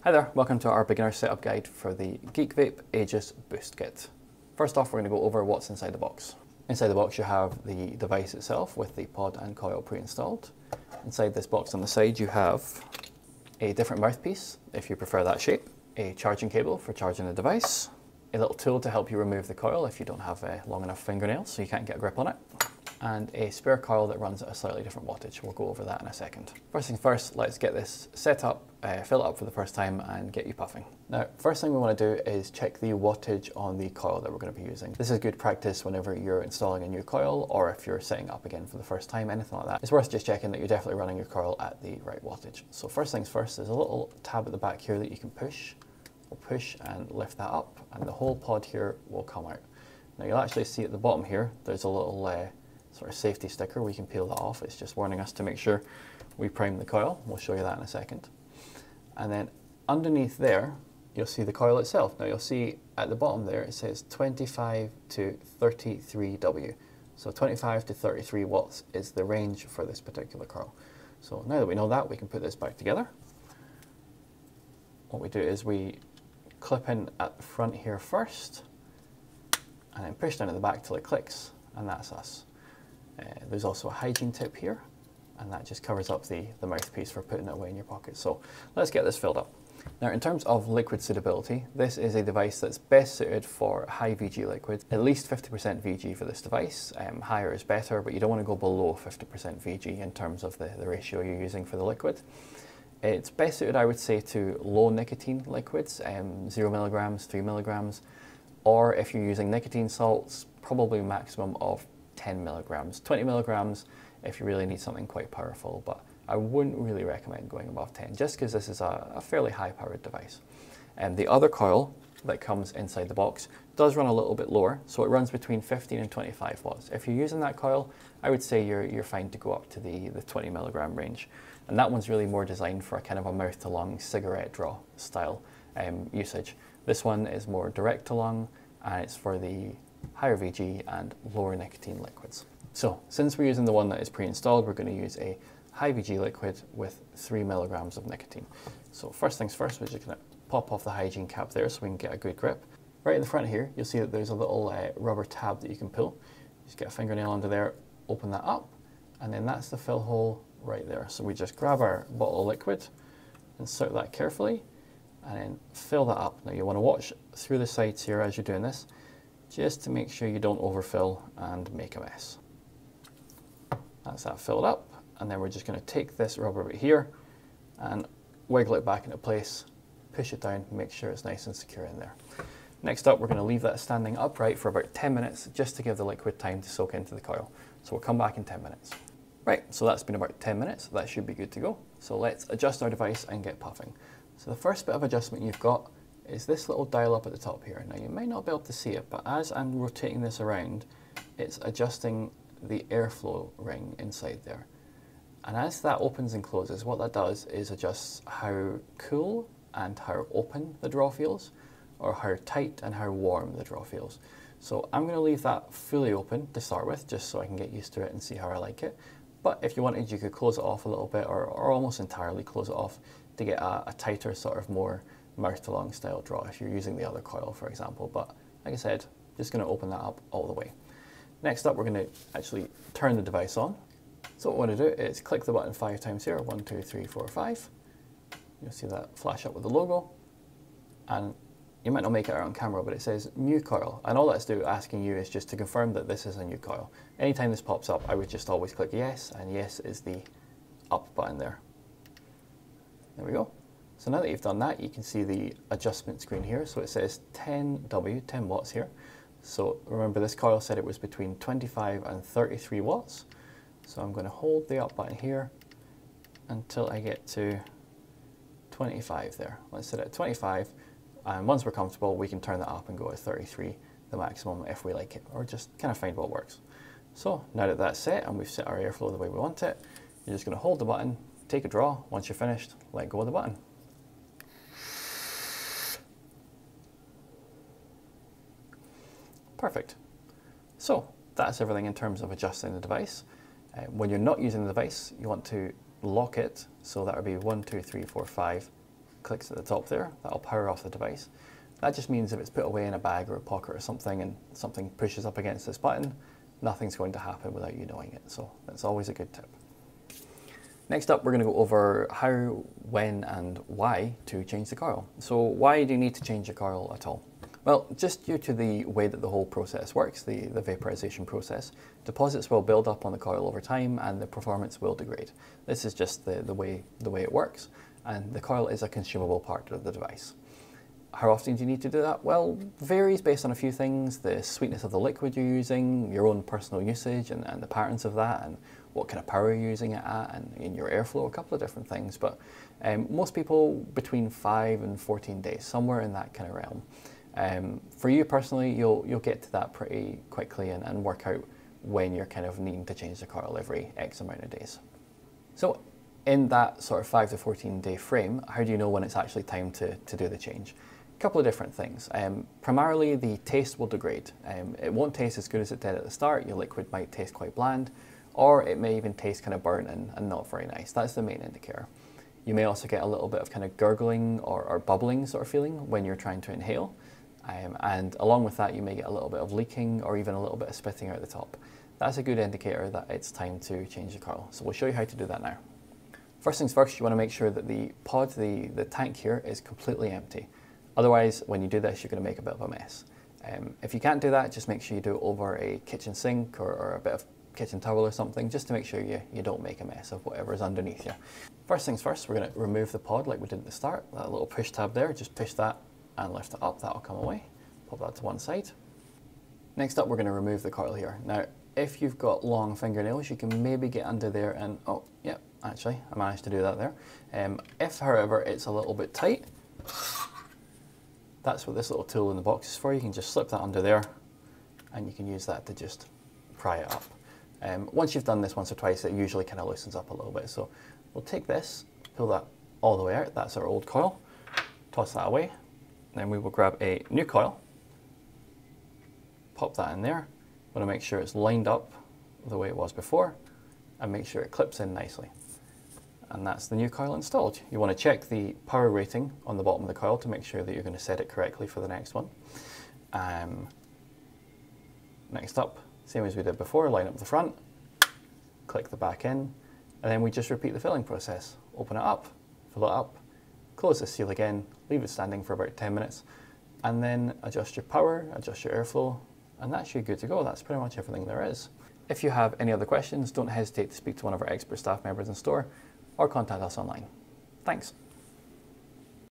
Hi there, welcome to our beginner setup guide for the Geekvape Aegis Boost Kit. First off, we're going to go over what's inside the box. Inside the box you have the device itself with the pod and coil pre-installed. Inside this box on the side you have a different mouthpiece, if you prefer that shape, a charging cable for charging the device, a little tool to help you remove the coil if you don't have long enough fingernails so you can't get a grip on it, and a spare coil that runs at a slightly different wattage. We'll go over that in a second. First things first, let's get this set up, fill it up for the first time and get you puffing. Now, first thing we want to do is check the wattage on the coil that we're going to be using. This is good practice whenever you're installing a new coil or if you're setting up again for the first time, anything like that. It's worth just checking that you're definitely running your coil at the right wattage. So first things first, there's a little tab at the back here that you can push. We'll push and lift that up and the whole pod here will come out. Now you'll actually see at the bottom here, there's a little sort of safety sticker. We can peel that off. It's just warning us to make sure we prime the coil. We'll show you that in a second. And then underneath there, you'll see the coil itself. Now you'll see at the bottom there, it says 25 to 33W. So 25 to 33 watts is the range for this particular coil. So now that we know that, we can put this back together. What we do is we clip in at the front here first, and then push down at the back till it clicks, and that's us. There's also a hygiene tip here, and that just covers up the mouthpiece for putting it away in your pocket. So let's get this filled up. Now in terms of liquid suitability, this is a device that's best suited for high VG liquid, at least 50% VG for this device. Higher is better, but you don't want to go below 50% VG in terms of the ratio you're using for the liquid. It's best suited, I would say, to low nicotine liquids, 0 milligrams, 3 milligrams, or if you're using nicotine salts, probably maximum of 10 milligrams, 20 milligrams if you really need something quite powerful, but I wouldn't really recommend going above 10 just because this is a fairly high powered device. And the other coil that comes inside the box does run a little bit lower, so it runs between 15 and 25 watts. If you're using that coil, I would say you're fine to go up to the 20 milligram range. And that one's really more designed for a kind of a mouth to lung cigarette draw style usage. This one is more direct to lung and it's for the higher VG and lower nicotine liquids. So since we're using the one that is pre-installed, we're going to use a high VG liquid with 3 milligrams of nicotine. So first things first, we're just going to pop off the hygiene cap there so we can get a good grip. Right in the front here, you'll see that there's a little rubber tab that you can pull. Just get a fingernail under there, open that up, and then that's the fill hole right there. So we just grab our bottle of liquid, insert that carefully, and then fill that up. Now you want to watch through the sides here as you're doing this, just to make sure you don't overfill and make a mess. That's that filled up, and then we're just going to take this rubber bit here and wiggle it back into place, push it down, make sure it's nice and secure in there. Next up, we're going to leave that standing upright for about 10 minutes just to give the liquid time to soak into the coil. So we'll come back in 10 minutes. Right, so that's been about 10 minutes, that should be good to go. So let's adjust our device and get puffing. So the first bit of adjustment you've got is this little dial up at the top here. Now you might not be able to see it, but as I'm rotating this around, it's adjusting the airflow ring inside there. And as that opens and closes, what that does is adjusts how cool and how open the draw feels, or how tight and how warm the draw feels. So I'm going to leave that fully open to start with, just so I can get used to it and see how I like it. But if you wanted, you could close it off a little bit, or almost entirely close it off to get a tighter, sort of more mouth to lung style draw if you're using the other coil, for example. But like I said, just going to open that up all the way. Next up, we're going to actually turn the device on. So what we want to do is click the button 5 times here, 1, 2, 3, 4, 5. You'll see that flash up with the logo, and you might not make it out on camera, but it says new coil, and all that's asking you is just to confirm that this is a new coil. Anytime this pops up, I would just always click yes, and yes is the up button there. There we go. So now that you've done that, you can see the adjustment screen here. So it says 10W, 10 watts here. So remember, this coil said it was between 25 and 33 watts. So I'm going to hold the up button here until I get to 25 there. Let's set it at 25, and once we're comfortable, we can turn that up and go at 33, the maximum if we like it, or just kind of find what works. So now that that's set and we've set our airflow the way we want it, you're just going to hold the button, take a draw. Once you're finished, let go of the button. Perfect. So that's everything in terms of adjusting the device. When you're not using the device, you want to lock it. So that would be 1, 2, 3, 4, 5. clicks at the top there, that'll power off the device. That just means if it's put away in a bag or a pocket or something and something pushes up against this button, nothing's going to happen without you knowing it. So that's always a good tip. Next up, we're going to go over how, when and why to change the coil. So why do you need to change your coil at all? Well, just due to the way that the whole process works, the vaporization process, deposits will build up on the coil over time and the performance will degrade. This is just the way it works, and the coil is a consumable part of the device. How often do you need to do that? Well, varies based on a few things: the sweetness of the liquid you're using, your own personal usage and the patterns of that, and what kind of power you're using it at, and in your airflow, a couple of different things. But most people between 5 and 14 days, somewhere in that kind of realm. For you personally, you'll get to that pretty quickly and work out when you're kind of needing to change the coil every X amount of days. So in that sort of 5 to 14 day frame, how do you know when it's actually time to do the change? A couple of different things. Primarily, the taste will degrade. It won't taste as good as it did at the start. Your liquid might taste quite bland, or it may even taste kind of burnt and not very nice. That's the main indicator. You may also get a little bit of kind of gurgling or bubbling sort of feeling when you're trying to inhale. And along with that, you may get a little bit of leaking or even a little bit of spitting out the top. That's a good indicator that it's time to change the coil. So we'll show you how to do that now. First things first, you want to make sure that the pod, the tank here, is completely empty. Otherwise, when you do this, you're going to make a bit of a mess. If you can't do that, just make sure you do it over a kitchen sink or a bit of kitchen towel or something, just to make sure you don't make a mess of whatever is underneath you. First things first, we're going to remove the pod like we did at the start. That little push tab there, just push that and lift it up, that'll come away. Pop that to one side. Next up, we're going to remove the coil here. Now, if you've got long fingernails, you can maybe get under there and, oh, yep, actually, I managed to do that there. If, however, it's a little bit tight, that's what this little tool in the box is for. You can just slip that under there and you can use that to just pry it up. Once you've done this once or twice, it usually kind of loosens up a little bit. So we'll take this, pull that all the way out. That's our old coil. Toss that away. Then we will grab a new coil, pop that in there. Want to make sure it's lined up the way it was before and make sure it clips in nicely. And that's the new coil installed. You want to check the power rating on the bottom of the coil to make sure that you're going to set it correctly for the next one. Next up, same as we did before, line up the front, click the back in, and then we just repeat the filling process. Open it up, fill it up, close the seal again, leave it standing for about 10 minutes, and then adjust your power, adjust your airflow, and that's you good to go. That's pretty much everything there is. If you have any other questions, don't hesitate to speak to one of our expert staff members in store or contact us online. Thanks.